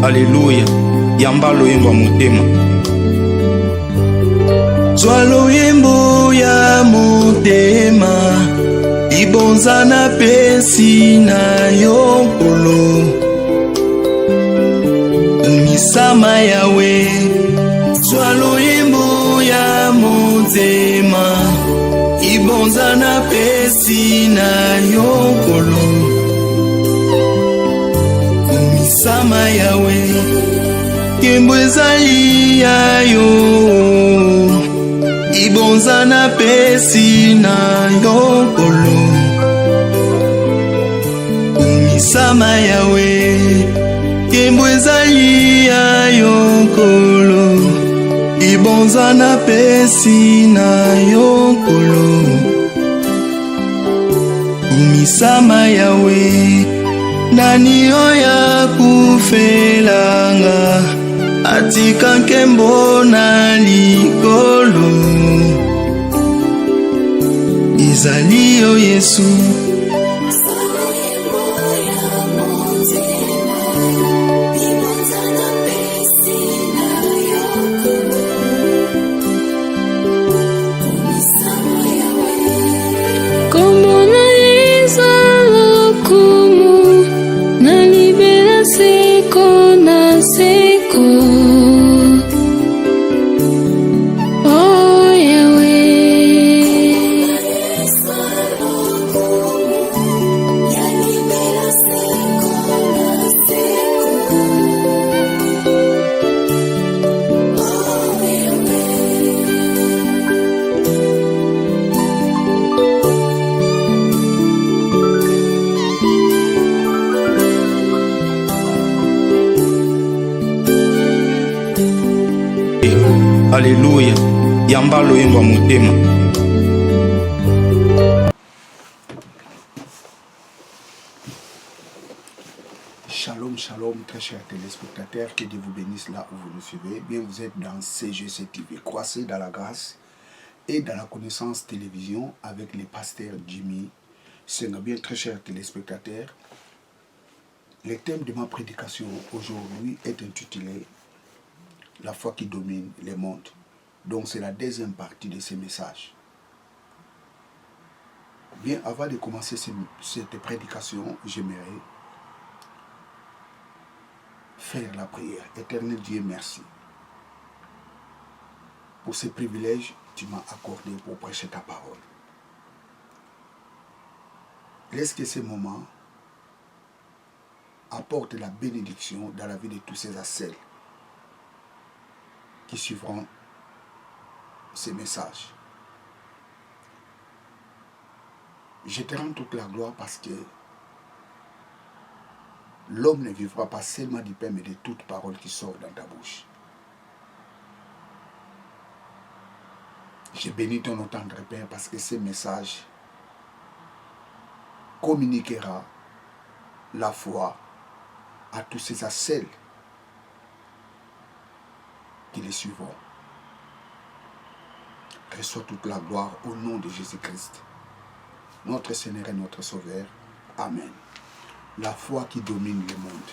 Alléluia. Yamba loyembo motema. Zwa loyembo ya motema, ibonza na pesi na yokolo. Unisama yawe. Zwa loyembo ya motema, ibonza na pesi na yokolo. Unisama yawe. Kembo ezali yayo, ibonza na pesi na yokolo. Umisama yawe. Kembo ezali yayo kolo, ibonza na pesi na yokolo. Umisama yawe. Nani oya kufelanga, atika nkembo na likolo. Izali yo Yesu. Alléluia. Yamba loyembo motema. Shalom, shalom, très chers téléspectateurs, que Dieu vous bénisse là où vous nous suivez. Bien, vous êtes dans CGC TV, croissez dans la grâce et dans la connaissance télévision avec les pasteurs Jimmy. C'est bien, très chers téléspectateurs. Le thème de ma prédication aujourd'hui est intitulé La foi qui domine le monde. Donc c'est la deuxième partie de ce message. Bien, avant de commencer cette prédication, j'aimerais faire la prière. Éternel Dieu, merci pour ce privilège que tu m'as accordé pour prêcher ta parole. Laisse que ces moments apportent la bénédiction dans la vie de tous ces assels qui suivront ces messages. Je te rends toute la gloire parce que l'homme ne vivra pas seulement du pain, mais de toute parole qui sort dans ta bouche. Je bénis ton nom tendre Père parce que ce message communiquera la foi à tous ces assels qui les suivront. Reçois toute la gloire au nom de Jésus-Christ, notre Seigneur et notre Sauveur. Amen. La foi qui domine le monde.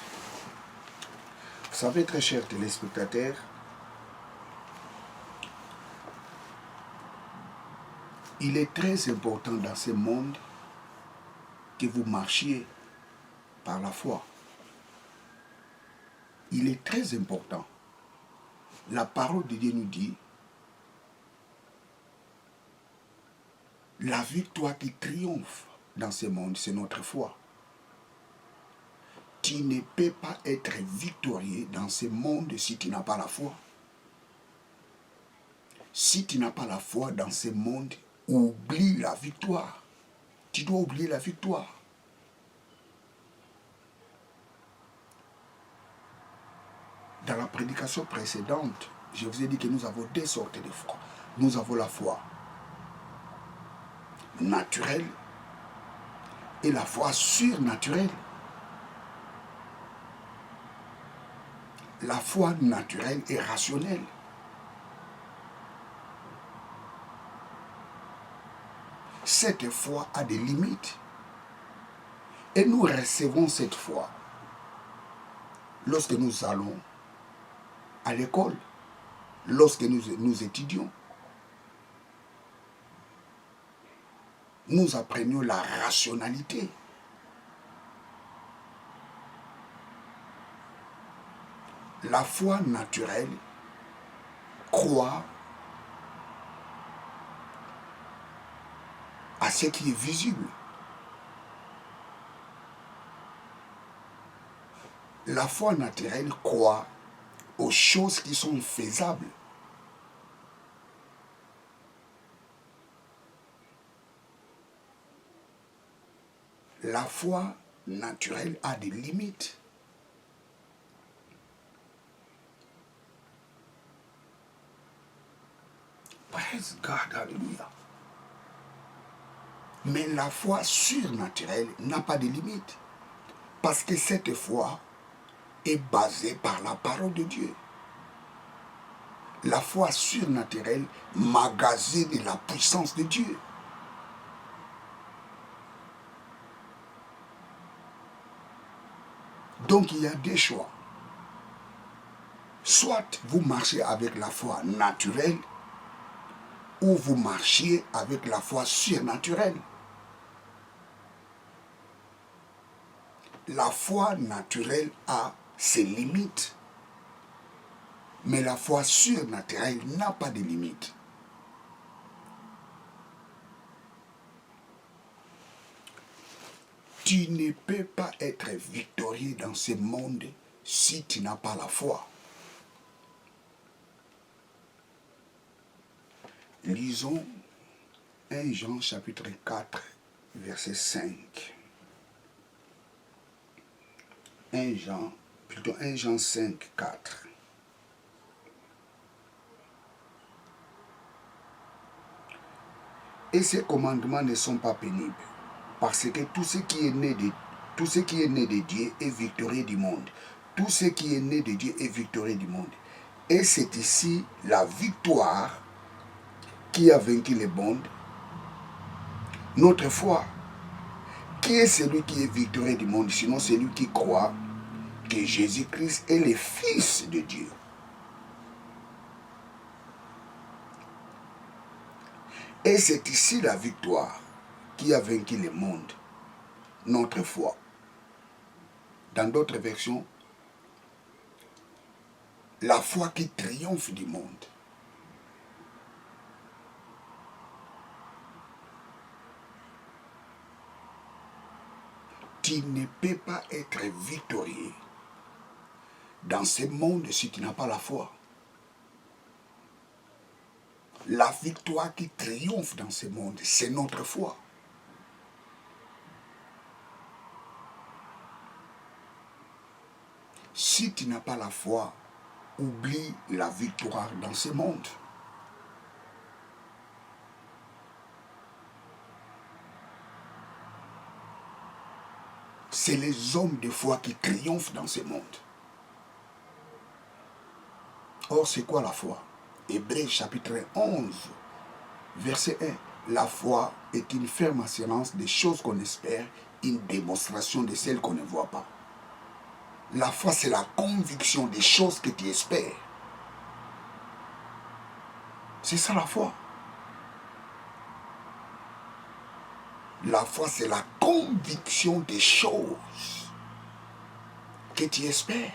Vous savez, très chers téléspectateurs, il est très important dans ce monde que vous marchiez par la foi. Il est très important. La parole de Dieu nous dit la victoire qui triomphe dans ce monde, c'est notre foi. Tu ne peux pas être victorieux dans ce monde si tu n'as pas la foi. Si tu n'as pas la foi dans ce monde, oublie la victoire. Tu dois oublier la victoire. Dans la prédication précédente, je vous ai dit que nous avons deux sortes de foi. Nous avons la foi naturelle et la foi surnaturelle. La foi naturelle est rationnelle. Cette foi a des limites. Et nous recevons cette foi lorsque nous allons à l'école, lorsque nous étudions. Nous apprenions la rationalité. La foi naturelle croit à ce qui est visible. La foi naturelle croit aux choses qui sont faisables. La foi naturelle a des limites. Praise God, alléluia. Mais la foi surnaturelle n'a pas de limites. Parce que cette foi est basée par la parole de Dieu. La foi surnaturelle magasine la puissance de Dieu. Donc il y a des choix. Soit vous marchez avec la foi naturelle, ou vous marchiez avec la foi surnaturelle. La foi naturelle a ses limites, mais la foi surnaturelle n'a pas de limites. Tu ne peux pas être victorieux dans ce monde si tu n'as pas la foi. Lisons 1 Jean chapitre 4, verset 5. 1 Jean 5, 4. Et ces commandements ne sont pas pénibles, parce que tout ce qui est né de Dieu est victorieux du monde. Tout ce qui est né de Dieu est victorieux du monde. Et c'est ici la victoire qui a vaincu le monde. Notre foi. Qui est celui qui est victorieux du monde, sinon celui qui croit que Jésus-Christ est le Fils de Dieu. Et c'est ici la victoire qui a vaincu le monde, notre foi. Dans d'autres versions, la foi qui triomphe du monde. Tu ne peux pas être victorieux dans ce monde si tu n'as pas la foi. La victoire qui triomphe dans ce monde, c'est notre foi. Si tu n'as pas la foi, oublie la victoire dans ce monde. C'est les hommes de foi qui triomphent dans ce monde. Or, c'est quoi la foi? Hébreux chapitre 11, verset 1. La foi est une ferme assurance des choses qu'on espère, une démonstration de celles qu'on ne voit pas. La foi, c'est la conviction des choses que tu espères. C'est ça la foi. La foi, c'est la conviction des choses que tu espères.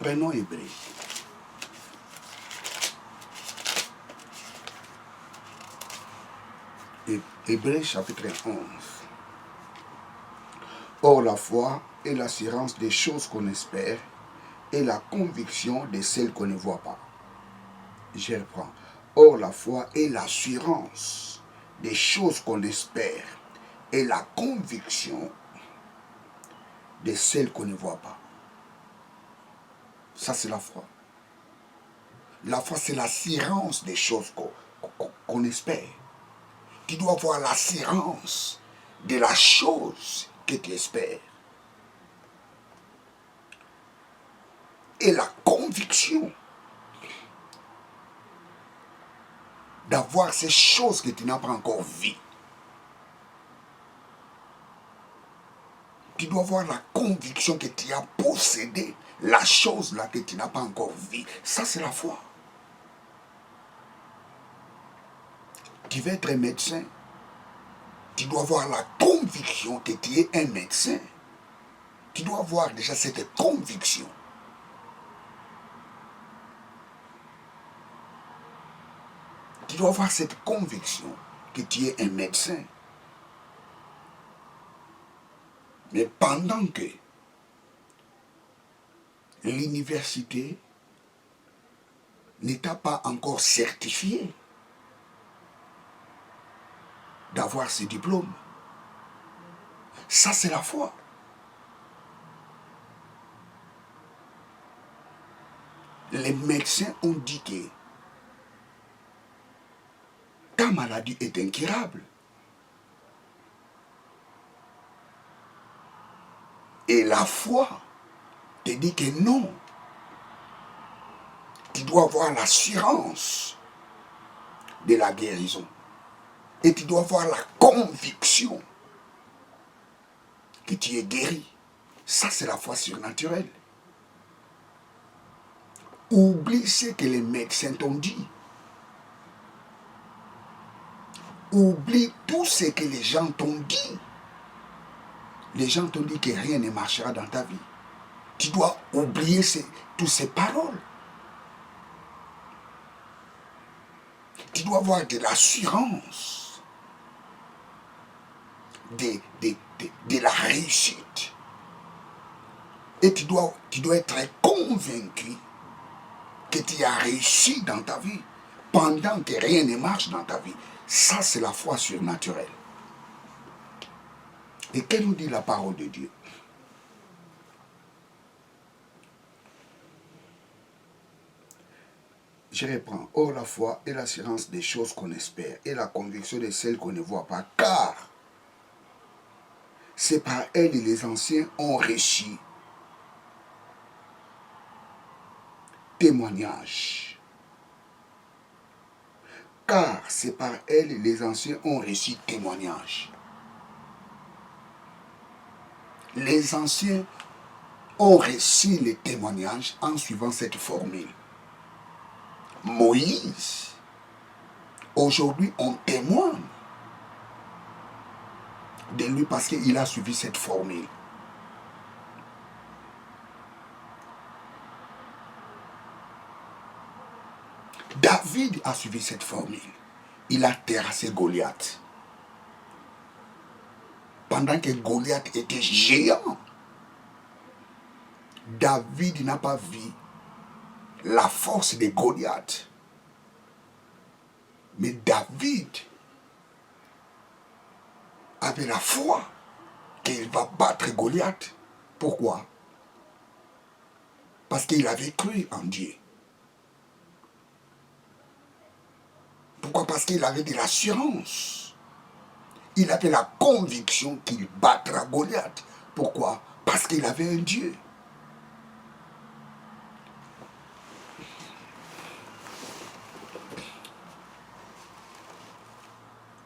Prenons Hébreux. Hébreux chapitre 11. Or la foi est l'assurance des choses qu'on espère et la conviction de celles qu'on ne voit pas. Je reprends. Or la foi est l'assurance des choses qu'on espère et la conviction de celles qu'on ne voit pas. Ça, c'est la foi. La foi, c'est l'assurance des choses qu'on espère. Tu dois avoir l'assurance de la chose que tu espères. Et la conviction d'avoir ces choses que tu n'as pas encore vues. Tu dois avoir la conviction que tu as possédé la chose là que tu n'as pas encore vue. Ça, c'est la foi. Tu veux être un médecin, tu dois avoir la conviction que tu es un médecin. Tu dois avoir déjà cette conviction. Tu dois avoir cette conviction que tu es un médecin. Mais pendant que l'université ne t'a pas encore certifié d'avoir ce diplôme, ça c'est la foi. Les médecins ont dit que ta maladie est incurable. Et la foi te dit que non. Tu dois avoir l'assurance de la guérison. Et tu dois avoir la conviction que tu es guéri. Ça, c'est la foi surnaturelle. Oublie ce que les médecins t'ont dit. Oublie tout ce que les gens t'ont dit. Les gens t'ont dit que rien ne marchera dans ta vie. Tu dois oublier toutes ces paroles. Tu dois avoir de l'assurance, de la réussite. Et tu dois être convaincu que tu as réussi dans ta vie pendant que rien ne marche dans ta vie. Ça, c'est la foi surnaturelle. Et qu'elle nous dit la parole de Dieu? Je reprends. Or, la foi est l'assurance des choses qu'on espère et la conviction de celles qu'on ne voit pas. Car c'est par elle que les anciens ont reçu témoignage. Car c'est par elle que les anciens ont reçu témoignage. Les anciens ont reçu les témoignages en suivant cette formule. Moïse, aujourd'hui on témoigne de lui parce qu'il a suivi cette formule. David a suivi cette formule. Il a terrassé Goliath. Pendant que Goliath était géant, David n'a pas vu la force de Goliath. Mais David avait la foi qu'il va battre Goliath. Pourquoi? Parce qu'il avait cru en Dieu. Pourquoi? Parce qu'il avait de l'assurance. Il avait la conviction qu'il battra Goliath. Pourquoi? Parce qu'il avait un Dieu.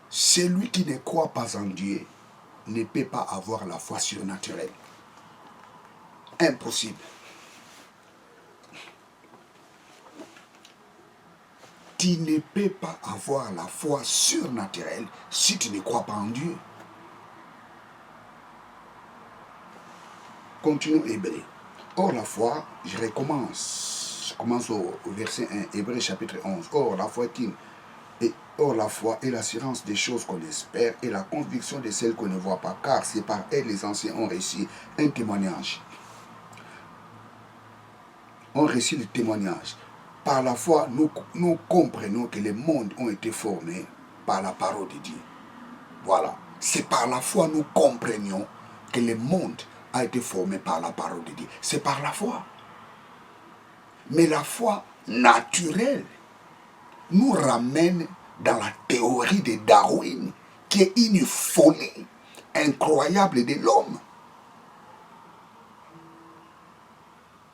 Celui qui ne croit pas en Dieu ne peut pas avoir la foi surnaturelle. Impossible. Tu ne peux pas avoir la foi surnaturelle si tu ne crois pas en Dieu. Continuons Hébreu. Or la foi, je recommence. Je commence au verset 1, Hébreu chapitre 11. Or la foi est l'assurance des choses qu'on espère et la conviction de celles qu'on ne voit pas, car c'est par elle les anciens ont reçu un témoignage. On reçu le témoignage. Par la foi, nous comprenons que les mondes ont été formés par la parole de Dieu. Voilà. C'est par la foi nous comprenions que le monde a été formé par la parole de Dieu. C'est par la foi. Mais la foi naturelle nous ramène dans la théorie de Darwin, qui est une folie incroyable de l'homme.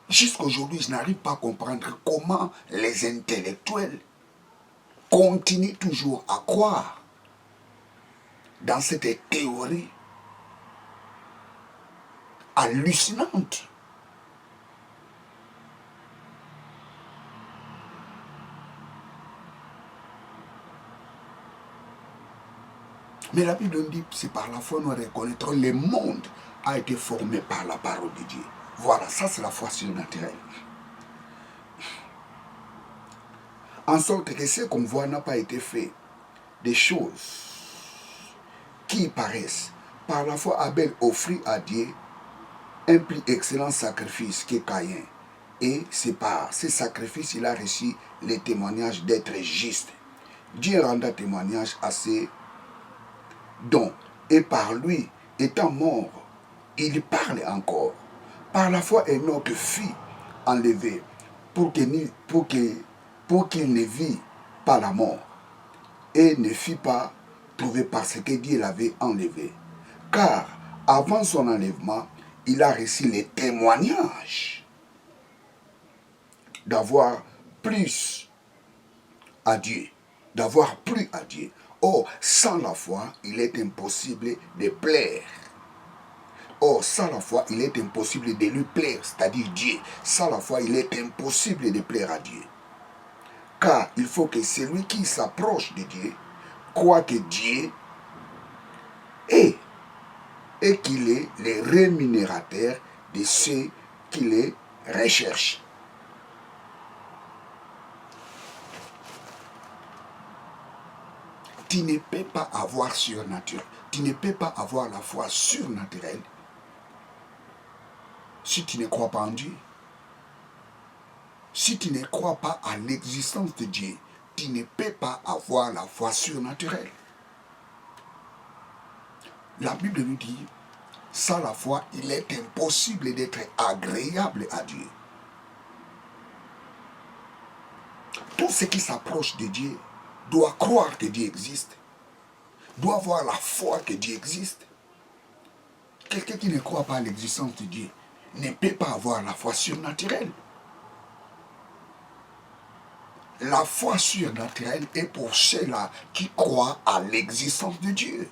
Jusqu'aujourd'hui, je n'arrive pas à comprendre comment les intellectuels, continue toujours à croire dans cette théorie hallucinante. Mais la Bible nous dit, c'est par la foi nous reconnaîtrons le monde a été formé par la parole de Dieu. Voilà, ça c'est la foi surnaturelle. En sorte que ce qu'on voit n'a pas été fait. Des choses qui paraissent. Par la foi, Abel offrit à Dieu un plus excellent sacrifice que Caïn. Et c'est par ce sacrifice il a reçu le témoignage d'être juste. Dieu renda témoignage à ses dons. Et par lui, étant mort, il parle encore. Par la foi, Enoch fut enlevé pour qu'il ne vit pas la mort et ne fut pas trouvé parce que Dieu l'avait enlevé. Car avant son enlèvement, il a reçu les témoignages d'avoir plus à Dieu, d'avoir plus à Dieu. Or, sans la foi, il est impossible de plaire. Or, sans la foi, il est impossible de lui plaire, c'est-à-dire Dieu. Sans la foi, il est impossible de plaire à Dieu. Car il faut que celui qui s'approche de Dieu croit que Dieu est et qu'il est le rémunérateur de ceux qui les recherchent. Tu ne peux pas avoir surnaturel. Tu ne peux pas avoir la foi surnaturelle si tu ne crois pas en Dieu. Si tu ne crois pas à l'existence de Dieu, tu ne peux pas avoir la foi surnaturelle. La Bible nous dit, sans la foi, il est impossible d'être agréable à Dieu. Tout ce qui s'approche de Dieu doit croire que Dieu existe, doit avoir la foi que Dieu existe. Quelqu'un qui ne croit pas à l'existence de Dieu ne peut pas avoir la foi surnaturelle. La foi surnaturelle est pour ceux-là qui croient à l'existence de Dieu.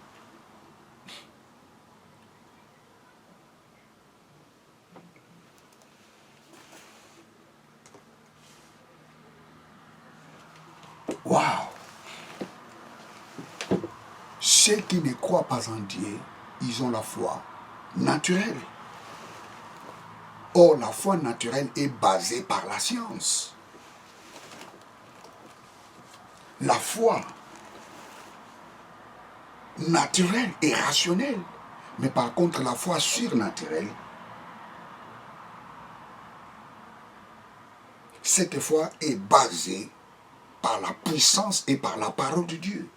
Waouh! Ceux qui ne croient pas en Dieu, ils ont la foi naturelle. Or, la foi naturelle est basée par la science. La foi naturelle est rationnelle. Mais par contre, la foi surnaturelle, cette foi est basée par la puissance et par la parole de Dieu.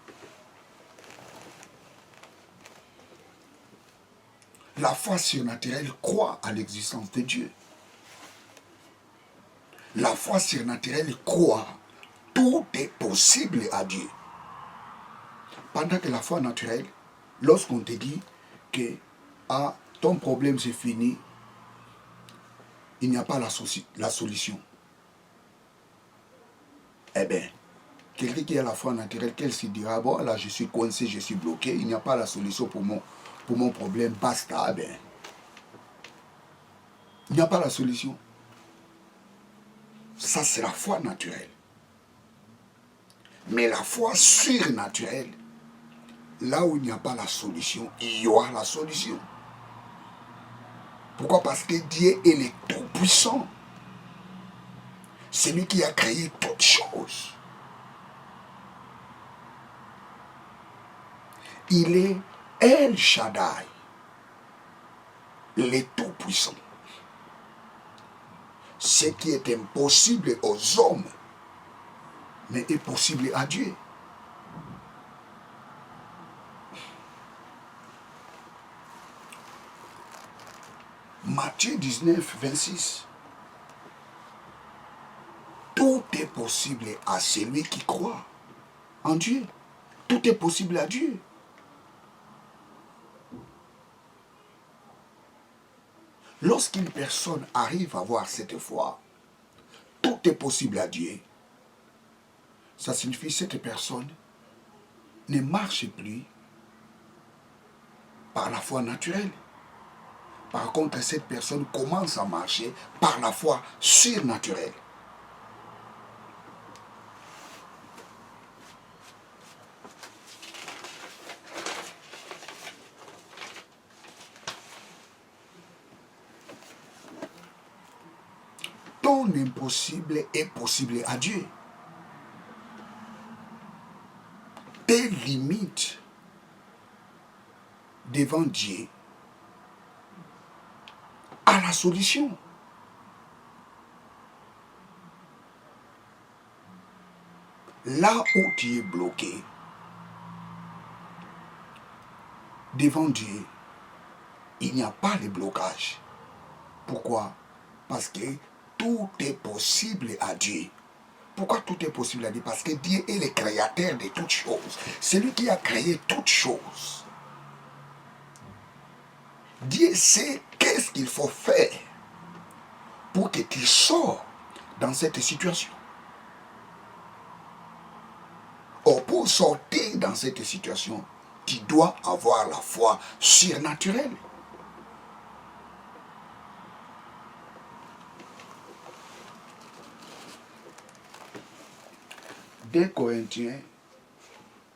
La foi surnaturelle croit à l'existence de Dieu. La foi surnaturelle croit tout est possible à Dieu. Pendant que la foi naturelle, lorsqu'on te dit que ton problème c'est fini, il n'y a pas la solution. Eh bien, quelqu'un qui a la foi naturelle, qu'elle se dira, bon là je suis coincé, je suis bloqué, il n'y a pas la solution pour mon problème, basta, eh bien. Il n'y a pas la solution. Ça c'est la foi naturelle. Mais la foi surnaturelle, là où il n'y a pas la solution, il y aura la solution. Pourquoi? Parce que Dieu est le Tout-Puissant. C'est lui qui a créé toutes choses. Il est El Shaddai, le Tout-Puissant. Ce qui est impossible aux hommes, mais est possible à Dieu. Matthieu 19, 26. Tout est possible à celui qui croit en Dieu. Tout est possible à Dieu. Lorsqu'une personne arrive à avoir cette foi, tout est possible à Dieu. ça signifie que cette personne ne marche plus par la foi naturelle. Par contre, cette personne commence à marcher par la foi surnaturelle. Ton impossible est possible à Dieu. Tes limites devant Dieu à la solution. Là où tu es bloqué, devant Dieu, il n'y a pas de blocage. Pourquoi? Parce que tout est possible à Dieu. Pourquoi tout est possible à Dieu? Parce que Dieu est le créateur de toutes choses. C'est lui qui a créé toutes choses. Dieu sait qu'est-ce qu'il faut faire pour que tu sors dans cette situation. Or, pour sortir dans cette situation, tu dois avoir la foi surnaturelle. Deux Corinthiens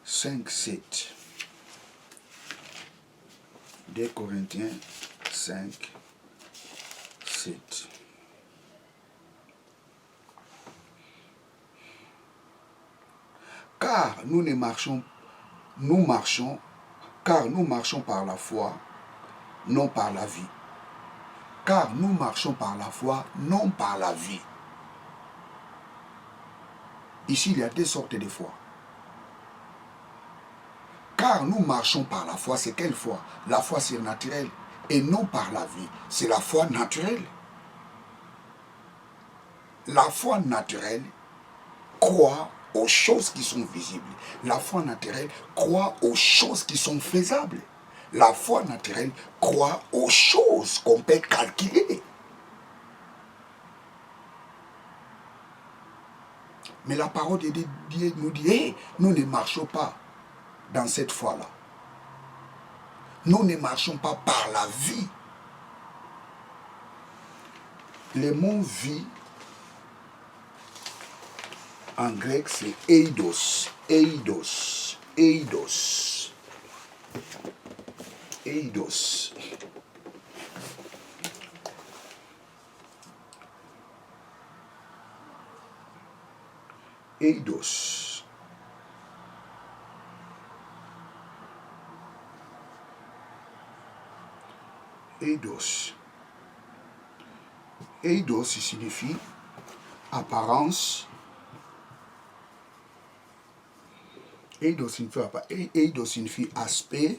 5, 7. 2 Corinthiens 5, 7. Car nous marchons par la foi, non par la vie. Car nous marchons par la foi, non par la vie. Ici, il y a deux sortes de foi. Car nous marchons par la foi, c'est quelle foi? La foi surnaturelle. Et non par la vie, c'est la foi naturelle. La foi naturelle croit aux choses qui sont visibles. La foi naturelle croit aux choses qui sont faisables. La foi naturelle croit aux choses qu'on peut calculer. Mais la parole de Dieu nous dit, hey, nous ne marchons pas dans cette foi-là. Nous ne marchons pas par la vie. Le mot vie, en grec, c'est eidos. Eidos. Eidos. Eidos. Eidos. Eidos. Eidos signifie apparence. Eidos signifie aspect.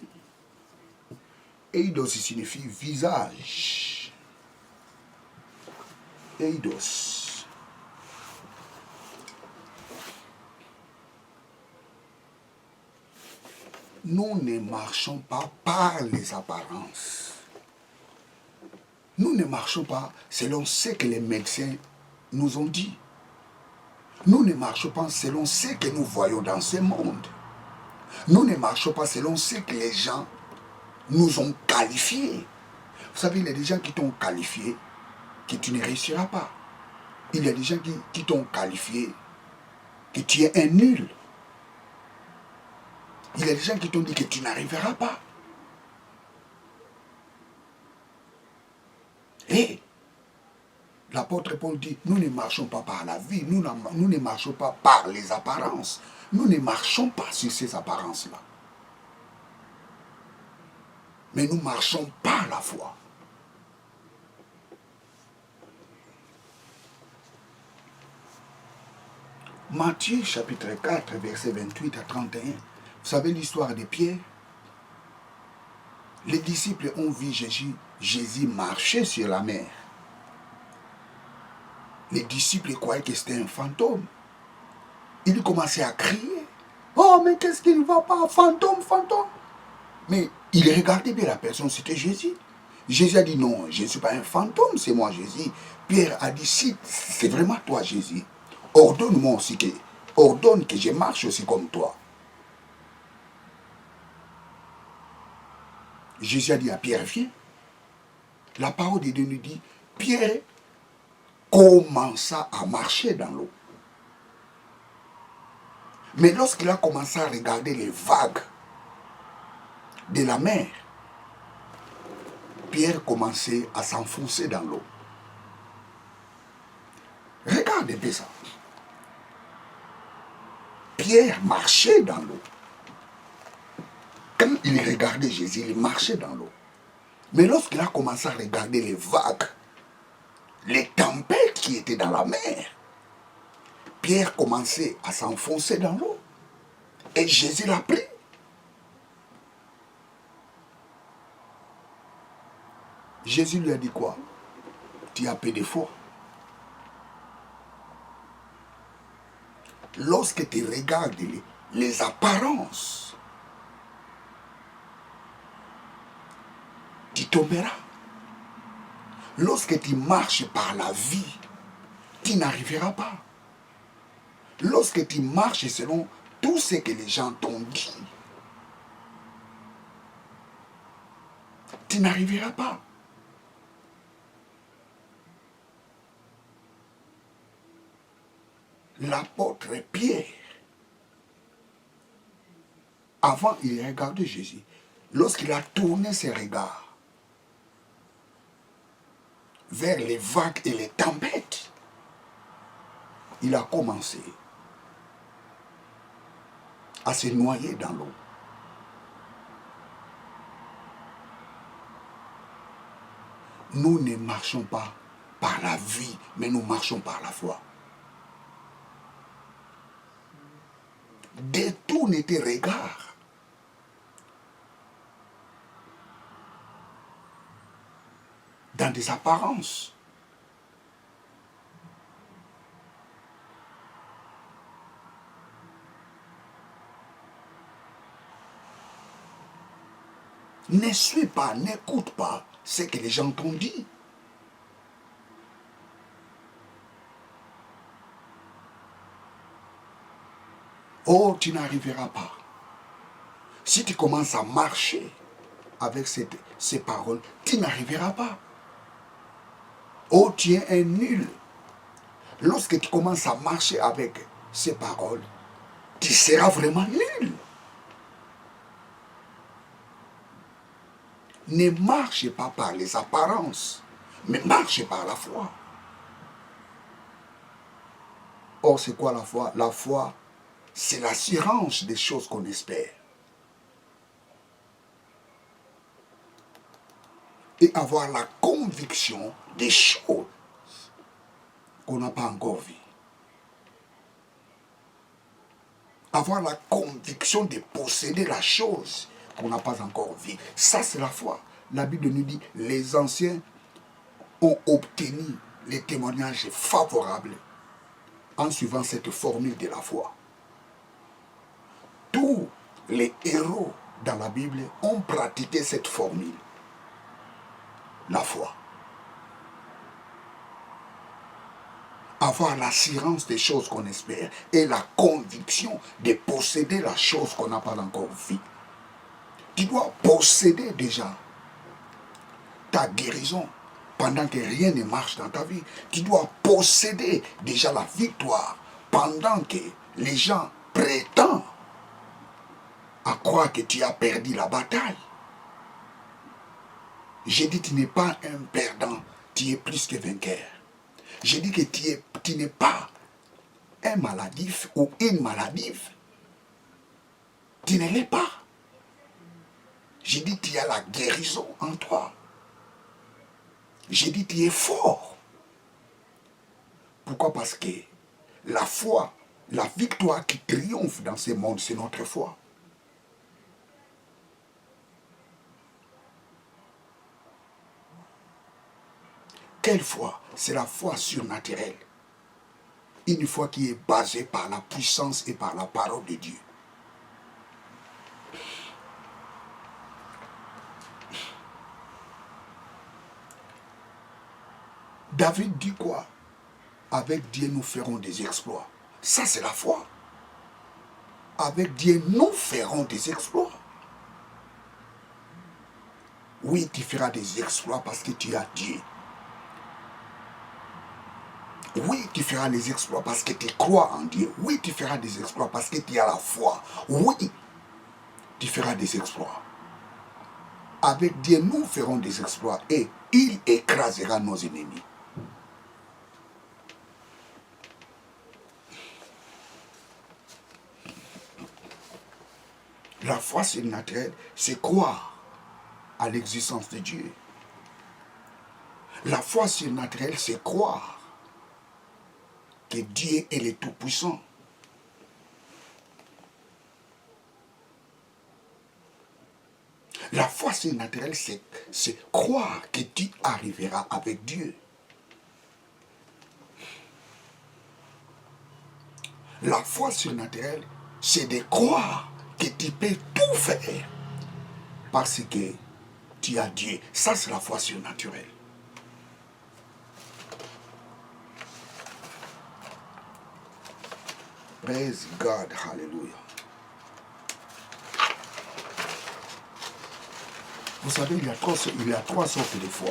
Eidos signifie visage. Eidos. Nous ne marchons pas par les apparences. Nous ne marchons pas selon ce que les médecins nous ont dit. Nous ne marchons pas selon ce que nous voyons dans ce monde. Nous ne marchons pas selon ce que les gens nous ont qualifiés. Vous savez, il y a des gens qui t'ont qualifié que tu ne réussiras pas. Il y a des gens qui t'ont qualifié que tu es un nul. Il y a des gens qui t'ont dit que tu n'arriveras pas. Et l'apôtre Paul dit, nous ne marchons pas par la vie, nous ne marchons pas par les apparences. Nous ne marchons pas sur ces apparences-là. Mais nous marchons par la foi. Matthieu chapitre 4, verset 28 à 31. Vous savez l'histoire de Pierre? Les disciples ont vu Jésus marcher sur la mer. Les disciples croyaient que c'était un fantôme. Ils commençaient à crier. Oh, mais qu'est-ce qu'il ne va pas? Fantôme, fantôme. Mais il regardait bien la personne, c'était Jésus. Jésus a dit non, je ne suis pas un fantôme, c'est moi Jésus. Pierre a dit si c'est vraiment toi Jésus, ordonne-moi aussi que ordonne que je marche aussi comme toi. Jésus a dit à Pierre, viens. La parole de Dieu nous dit, Pierre commença à marcher dans l'eau. Mais lorsqu'il a commencé à regarder les vagues de la mer, Pierre commençait à s'enfoncer dans l'eau. Regardez bien ça. Pierre marchait dans l'eau. Quand il regardait Jésus, il marchait dans l'eau. Mais lorsqu'il a commencé à regarder les vagues, les tempêtes qui étaient dans la mer, Pierre commençait à s'enfoncer dans l'eau. Et Jésus l'a pris. Jésus lui a dit quoi? Tu as peu de foi. Lorsque tu regardes les apparences, tu tomberas. Lorsque tu marches par la vie, tu n'arriveras pas. Lorsque tu marches selon tout ce que les gens t'ont dit, tu n'arriveras pas. L'apôtre Pierre, avant il regardait Jésus, lorsqu'il a tourné ses regards vers les vagues et les tempêtes, il a commencé à se noyer dans l'eau. Nous ne marchons pas par la vie, mais nous marchons par la foi. Détourne tes regards dans des apparences. Ne suis pas, n'écoute pas ce que les gens t'ont dit. Oh, tu n'arriveras pas. Si tu commences à marcher avec ces paroles, tu n'arriveras pas. Oh, tu es un nul. Lorsque tu commences à marcher avec ces paroles, tu seras vraiment nul. Ne marche pas par les apparences, mais marche par la foi. Or, c'est quoi la foi? La foi, c'est l'assurance des choses qu'on espère. Et avoir la conviction des choses qu'on n'a pas encore vues. Avoir la conviction de posséder la chose qu'on n'a pas encore vue. Ça, c'est la foi. La Bible nous dit, les anciens ont obtenu les témoignages favorables en suivant cette formule de la foi. Tous les héros dans la Bible ont pratiqué cette formule. La foi. Avoir l'assurance des choses qu'on espère et la conviction de posséder la chose qu'on n'a pas encore vue. Tu dois posséder déjà ta guérison pendant que rien ne marche dans ta vie. Tu dois posséder déjà la victoire pendant que les gens prétendent à croire que tu as perdu la bataille. J'ai dit, tu n'es pas un perdant, tu es plus que vainqueur. J'ai dit que tu n'es pas un maladif ou une maladive. Tu ne l'es pas. J'ai dit, tu as la guérison en toi. J'ai dit, tu es fort. Pourquoi? Parce que la foi, la victoire qui triomphe dans ce monde, c'est notre foi. Quelle foi? C'est la foi surnaturelle. Une foi qui est basée par la puissance et par la parole de Dieu. David dit quoi? Avec Dieu, nous ferons des exploits. Ça, c'est la foi. Avec Dieu, nous ferons des exploits. Oui, tu feras des exploits parce que tu as Dieu. Oui, tu feras des exploits parce que tu crois en Dieu. Oui, tu feras des exploits parce que tu as la foi. Oui, tu feras des exploits. Avec Dieu, nous ferons des exploits et il écrasera nos ennemis. La foi surnaturelle, c'est croire à l'existence de Dieu. La foi surnaturelle, c'est croire que Dieu est le Tout-Puissant. La foi surnaturelle, c'est croire que tu arriveras avec Dieu. La foi surnaturelle, c'est de croire que tu peux tout faire parce que tu as Dieu. Ça, c'est la foi surnaturelle. Praise God, hallelujah. Vous savez, il y a trois sortes de foi.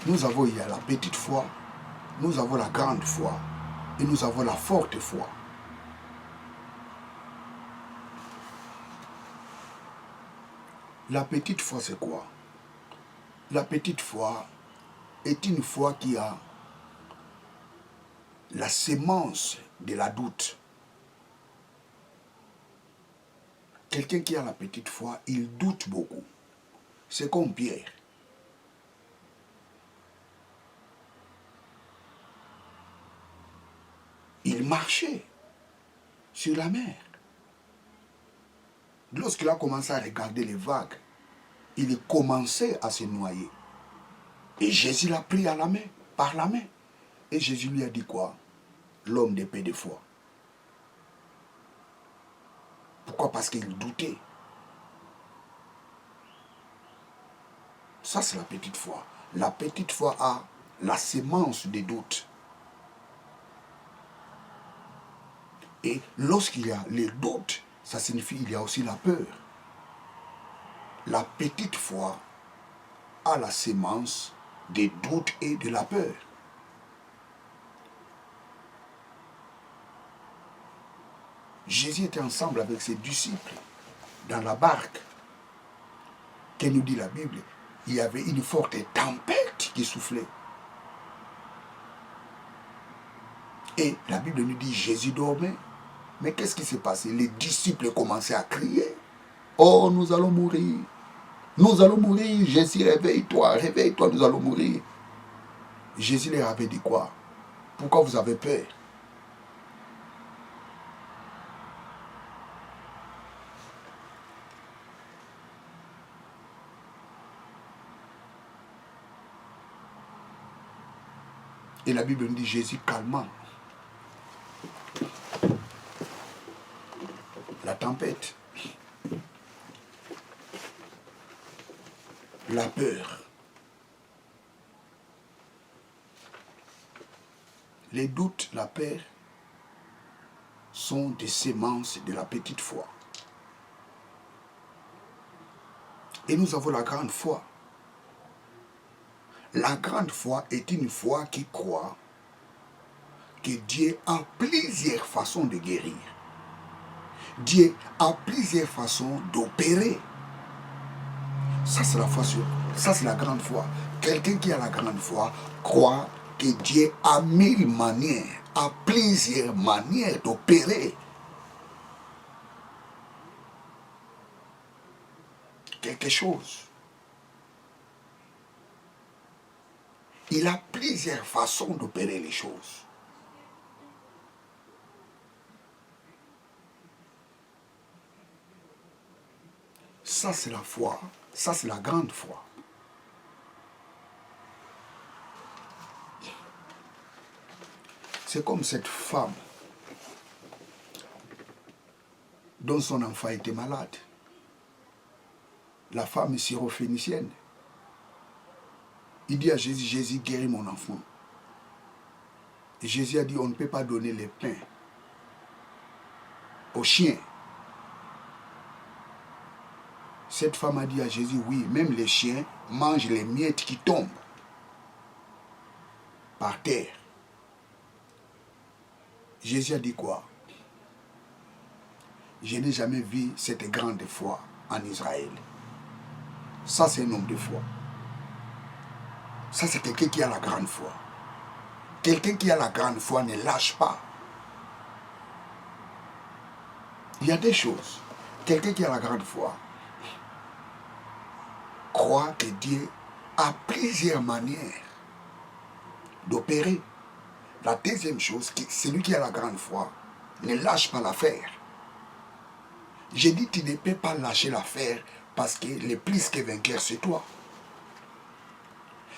Il y a la petite foi, nous avons la grande foi et nous avons la forte foi. La petite foi, c'est quoi? La petite foi est une foi qui a la sémence de la doute. Quelqu'un qui a la petite foi, il doute beaucoup. C'est comme Pierre. Il marchait sur la mer. Lorsqu'il a commencé à regarder les vagues, il commençait à se noyer. Et Jésus l'a pris à la main, par la main. Et Jésus lui a dit quoi? L'homme de peu de foi. Pourquoi? Parce qu'il doutait. Ça, c'est la petite foi. La petite foi a la sémence des doutes. Et lorsqu'il y a les doutes, ça signifie qu'il y a aussi la peur. La petite foi a la sémence des doutes et de la peur. Jésus était ensemble avec ses disciples dans la barque. Que nous dit la Bible? Il y avait une forte tempête qui soufflait. Et la Bible nous dit Jésus dormait. Mais qu'est-ce qui s'est passé? Les disciples commençaient à crier. Oh, nous allons mourir. Nous allons mourir. Jésus, réveille-toi, nous allons mourir. Jésus leur avait dit quoi? Pourquoi vous avez peur? Et la Bible nous dit Jésus calmant la tempête, la peur, les doutes, la peur sont des sémences de la petite foi. Et nous avons la grande foi. La grande foi est une foi qui croit que Dieu a plusieurs façons de guérir. Dieu a plusieurs façons d'opérer. Ça, c'est la foi sûre. Ça, c'est la grande foi. Quelqu'un qui a la grande foi croit que Dieu a 1000 manières, a plusieurs manières d'opérer quelque chose. Il a plusieurs façons d'opérer les choses. Ça, c'est la foi. Ça, c'est la grande foi. C'est comme cette femme dont son enfant était malade. La femme syrophénicienne. Il dit à Jésus, Jésus, guéris mon enfant. Jésus a dit, on ne peut pas donner les pains aux chiens. Cette femme a dit à Jésus, oui, même les chiens mangent les miettes qui tombent par terre. Jésus a dit quoi? Je n'ai jamais vu cette grande foi en Israël. Ça, c'est un homme de foi. Ça, c'est quelqu'un qui a la grande foi. Quelqu'un qui a la grande foi ne lâche pas. Il y a des choses. Quelqu'un qui a la grande foi croit que Dieu a plusieurs manières d'opérer. La deuxième chose, celui qui a la grande foi ne lâche pas l'affaire. J'ai dit, tu ne peux pas lâcher l'affaire parce que le plus que vainqueur, c'est toi.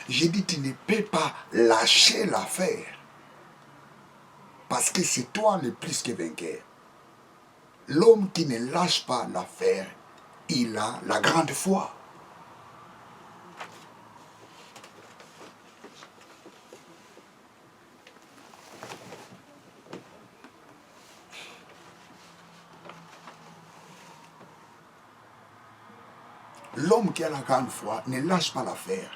J'ai dit, tu ne peux pas lâcher l'affaire parce que c'est toi le plus que vainqueur. L'homme qui ne lâche pas l'affaire, il a la grande foi. L'homme qui a la grande foi ne lâche pas l'affaire.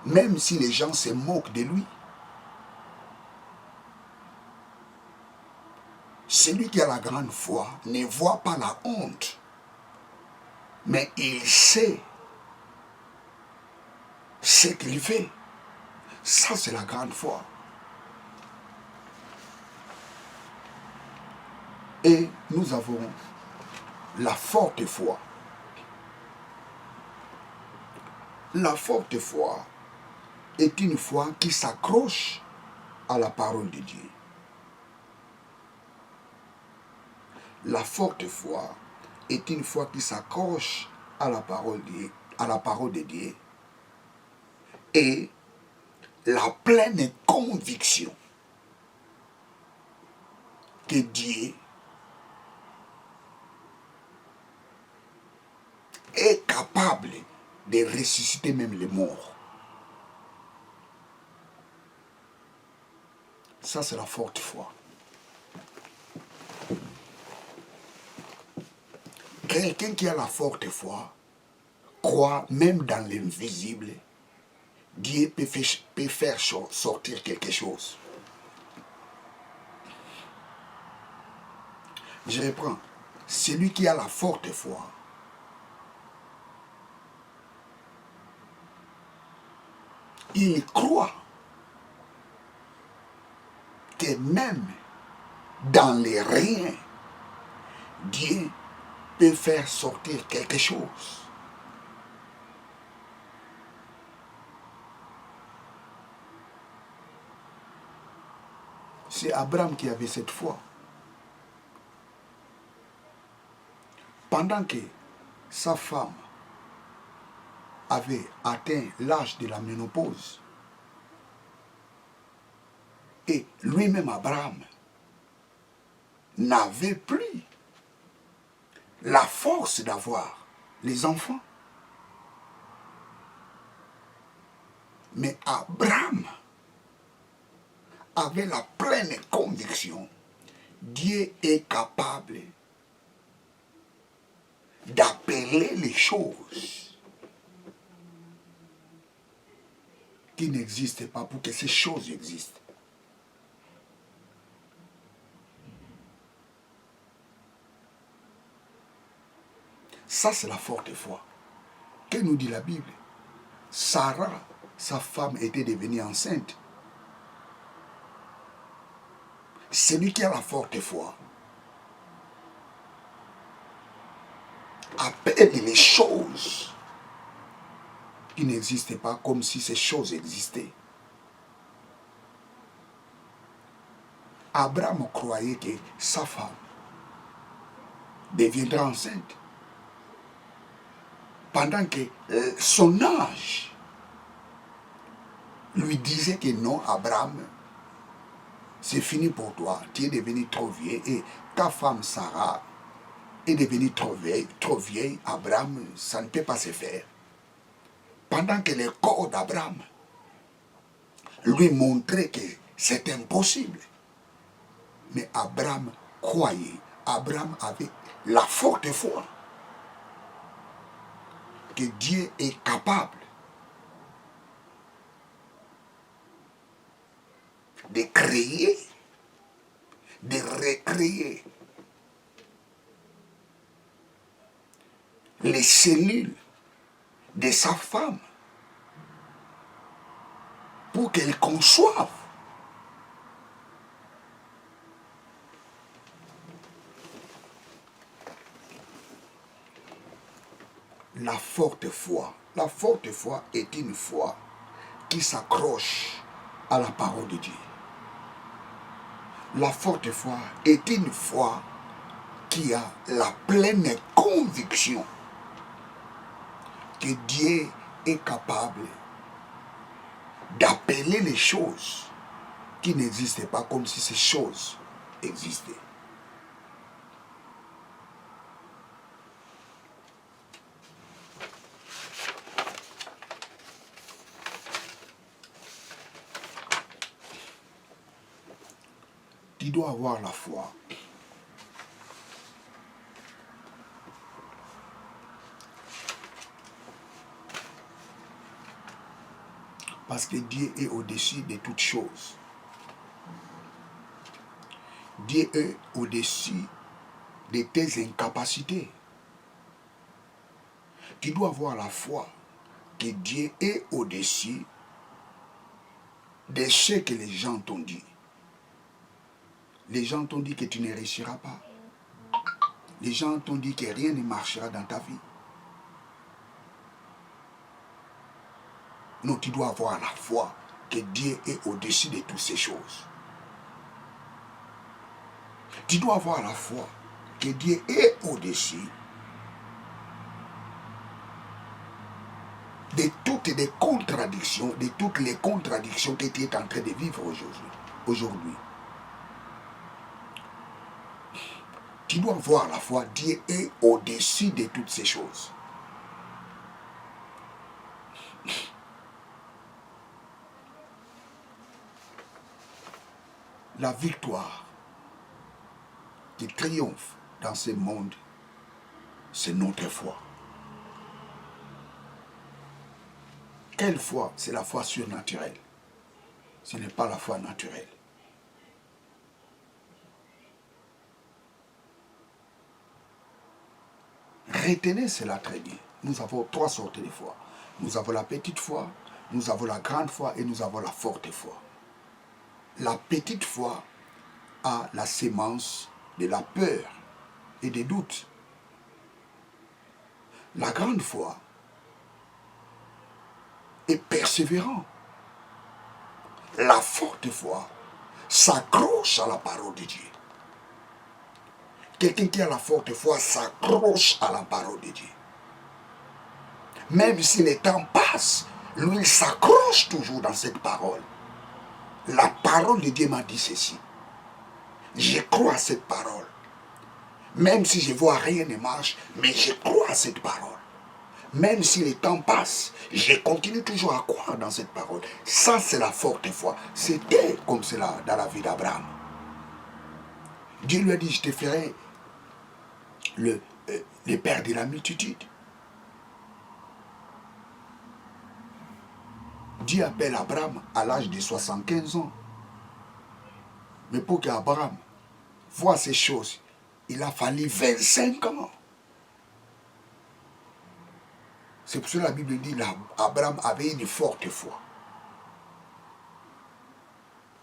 Même si les gens se moquent de lui. Celui qui a la grande foi ne voit pas la honte. Mais il sait ce qu'il fait. Ça, c'est la grande foi. Et nous avons la forte foi. La forte foi est une foi qui s'accroche à la parole de Dieu. La forte foi est une foi qui s'accroche à la parole de Dieu et la pleine conviction que Dieu est capable de ressusciter même les morts. Ça, c'est la forte foi. Quelqu'un qui a la forte foi croit même dans l'invisible, Dieu peut faire sortir quelque chose. Je reprends. Celui qui a la forte foi il croit que même dans les riens, Dieu peut faire sortir quelque chose. C'est Abraham qui avait cette foi. Pendant que sa femme avait atteint l'âge de la ménopause, et lui-même Abraham n'avait plus la force d'avoir les enfants. Mais Abraham avait la pleine conviction, Dieu est capable d'appeler les choses qui n'existent pas pour que ces choses existent. Ça, c'est la forte foi. Que nous dit la Bible? Sarah, sa femme, était devenue enceinte. Celui qui a la forte foi appelle les choses qui n'existaient pas comme si ces choses existaient. Abraham croyait que sa femme deviendra enceinte pendant que son âge lui disait que non, Abraham, c'est fini pour toi, tu es devenu trop vieux et ta femme Sarah est devenue trop vieille, Abraham, ça ne peut pas se faire. Pendant que le corps d'Abraham lui montrer que c'est impossible. Mais Abraham croyait, Abraham avait la forte foi que Dieu est capable de créer, de recréer les cellules de sa femme pour qu'elle conçoive. La forte foi est une foi qui s'accroche à la parole de Dieu. La forte foi est une foi qui a la pleine conviction que Dieu est capable d'appeler les choses qui n'existaient pas comme si ces choses existaient. Tu dois avoir la foi. Parce que Dieu est au-dessus de toutes choses. Dieu est au-dessus de tes incapacités. Tu dois avoir la foi que Dieu est au-dessus de ce que les gens t'ont dit. Les gens t'ont dit que tu ne réussiras pas. Les gens t'ont dit que rien ne marchera dans ta vie. Non, tu dois avoir la foi que Dieu est au-dessus de toutes ces choses. Tu dois avoir la foi que Dieu est au-dessus de toutes les contradictions, que tu es en train de vivre aujourd'hui. Tu dois voir la foi, Dieu est au-dessus de toutes ces choses. La victoire qui triomphe dans ce monde, c'est notre foi. Quelle foi? C'est la foi surnaturelle. Ce n'est pas la foi naturelle. Retenez cela très bien. Nous avons trois sortes de foi. Nous avons la petite foi, nous avons la grande foi et nous avons la forte foi. La petite foi a la sémence de la peur et des doutes. La grande foi est persévérant. La forte foi s'accroche à la parole de Dieu. Quelqu'un qui a la forte foi s'accroche à la parole de Dieu. Même si le temps passe, lui il s'accroche toujours dans cette parole. La parole de Dieu m'a dit ceci. Je crois à cette parole. Même si je vois rien ne marche, mais je crois à cette parole. Même si le temps passe, je continue toujours à croire dans cette parole. Ça, c'est la forte foi. C'était comme cela dans la vie d'Abraham. Dieu lui a dit, je te ferai le père de la multitude. Dieu appelle Abraham à l'âge de 75 ans. Mais pour qu'Abraham voit ces choses, il a fallu 25 ans. C'est pour cela que la Bible dit qu'Abraham avait une forte foi.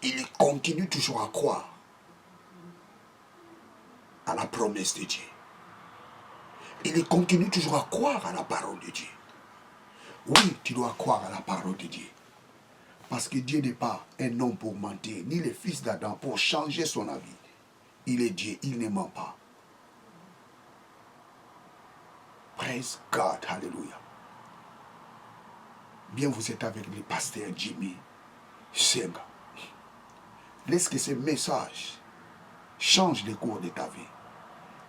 Il continue toujours à croire à la promesse de Dieu. Il continue toujours à croire à la parole de Dieu. Oui, tu dois croire à la parole de Dieu. Parce que Dieu n'est pas un homme pour mentir, ni le fils d'Adam pour changer son avis. Il est Dieu, il ne ment pas. Praise God, hallelujah. Bien, vous êtes avec le pasteur Jimmy Senga. Laisse que ce message change le cours de ta vie.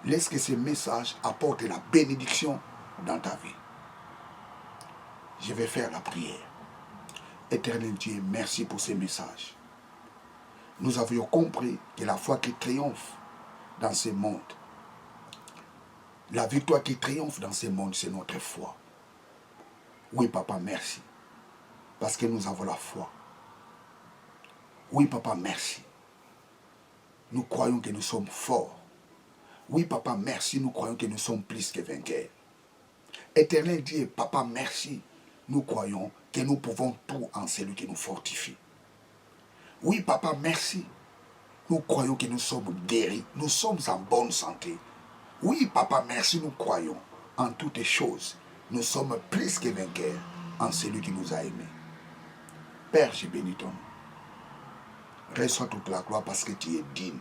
Laisse que ce message apporte la bénédiction dans ta vie. Je vais faire la prière. Éternel Dieu, merci pour ces messages. Nous avions compris que la foi qui triomphe dans ce monde, la victoire qui triomphe dans ce monde, c'est notre foi. Oui, Papa, merci. Parce que nous avons la foi. Oui, Papa, merci. Nous croyons que nous sommes forts. Oui, Papa, merci. Nous croyons que nous sommes plus que vainqueurs. Éternel Dieu, Papa, merci. Nous croyons que nous pouvons tout en celui qui nous fortifie. Oui, Papa, merci. Nous croyons que nous sommes guéris. Nous sommes en bonne santé. Oui, Papa, merci. Nous croyons en toutes choses. Nous sommes plus que vainqueurs en celui qui nous a aimés. Père, je bénis ton nom. Reçois toute la gloire parce que tu es digne.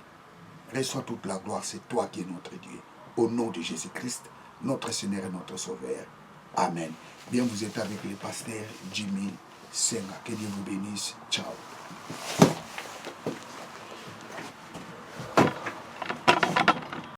Reçois toute la gloire, c'est toi qui es notre Dieu. Au nom de Jésus-Christ, notre Seigneur et notre Sauveur. Amen. Bien, vous êtes avec le pasteur Jimmy Senga. Que Dieu vous bénisse. Ciao.